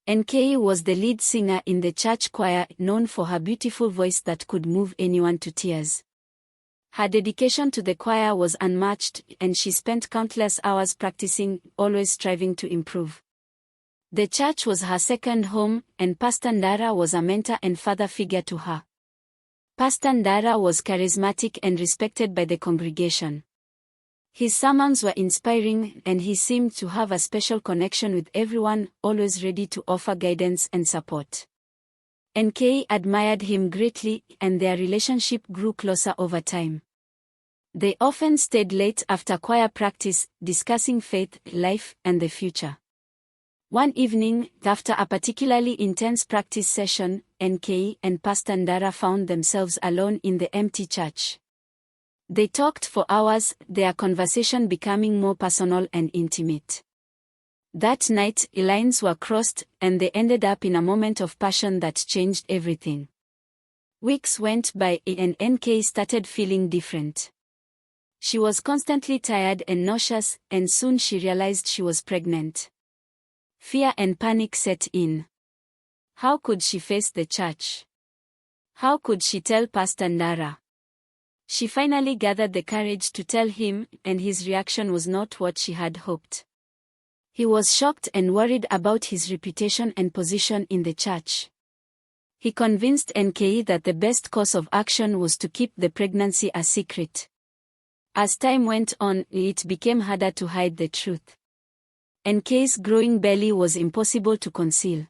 NKE was the lead singer in the church choir, known for her beautiful voice that could move anyone to tears. Her dedication to the choir was unmatched, and she spent countless hours practicing, always striving to improve. The church was her second home, and Pastor NDARA was a mentor and father figure to her. Pastor NDARA was charismatic and respected by the congregation. His sermons were inspiring, and he seemed to have a special connection with everyone, always ready to offer guidance and support. NKE admired him greatly, and their relationship grew closer over time. They often stayed late after choir practice, discussing faith, life, and the future. One evening, after a particularly intense practice session, NKE and Pastor NDARA found themselves alone in the empty church. They talked for hours, their conversation becoming more personal and intimate. That night, lines were crossed, and they ended up in a moment of passion that changed everything. Weeks went by, and NKE started feeling different. She was constantly tired and nauseous, and soon she realized she was pregnant. Fear and panic set in. How could she face the church? How could she tell Pastor NDARA? She finally gathered the courage to tell him, and his reaction was not what she had hoped. He was shocked and worried about his reputation and position in the church. He convinced NKE that the best course of action was to keep the pregnancy a secret. As time went on, it became harder to hide the truth. NKE's growing belly was impossible to conceal.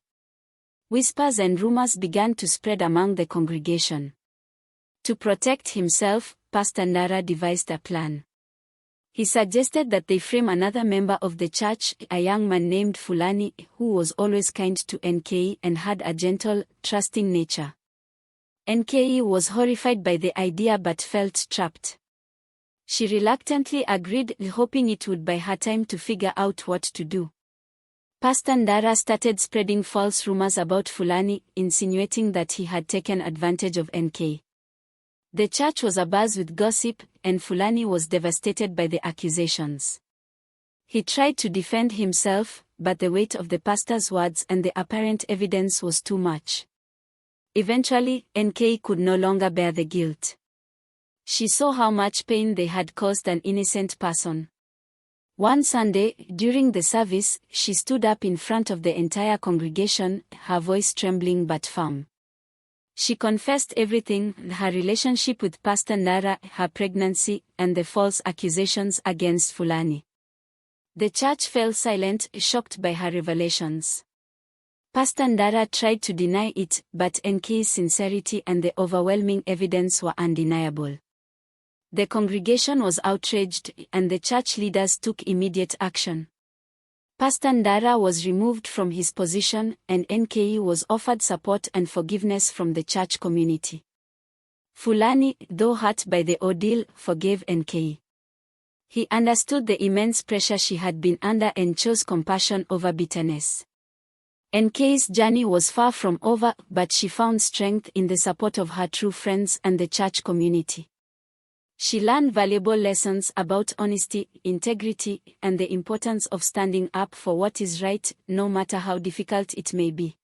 Whispers and rumors began to spread among the congregation. To protect himself, Pastor NDARA devised a plan. He suggested that they frame another member of the church, a young man named FULANI, who was always kind to NKE and had a gentle, trusting nature. NKE was horrified by the idea but felt trapped. She reluctantly agreed, hoping it would buy her time to figure out what to do. Pastor NDARA started spreading false rumors about FULANI, insinuating that he had taken advantage of NKE. The church was abuzz with gossip, and FULANI was devastated by the accusations. He tried to defend himself, but the weight of the pastor's words and the apparent evidence was too much. Eventually, NKE could no longer bear the guilt. She saw how much pain they had caused an innocent person. One Sunday, during the service, she stood up in front of the entire congregation, her voice trembling but firm. She confessed everything: her relationship with Pastor NDARA, her pregnancy, and the false accusations against FULANI. The church fell silent, shocked by her revelations. Pastor NDARA tried to deny it, but NKE's sincerity and the overwhelming evidence were undeniable. The congregation was outraged, and the church leaders took immediate action. Pastor NDARA was removed from his position, and NKE was offered support and forgiveness from the church community. FULANI, though hurt by the ordeal, forgave NKE. He understood the immense pressure she had been under and chose compassion over bitterness. NKE's journey was far from over, but she found strength in the support of her true friends and the church community. She learned valuable lessons about honesty, integrity, and the importance of standing up for what is right, no matter how difficult it may be.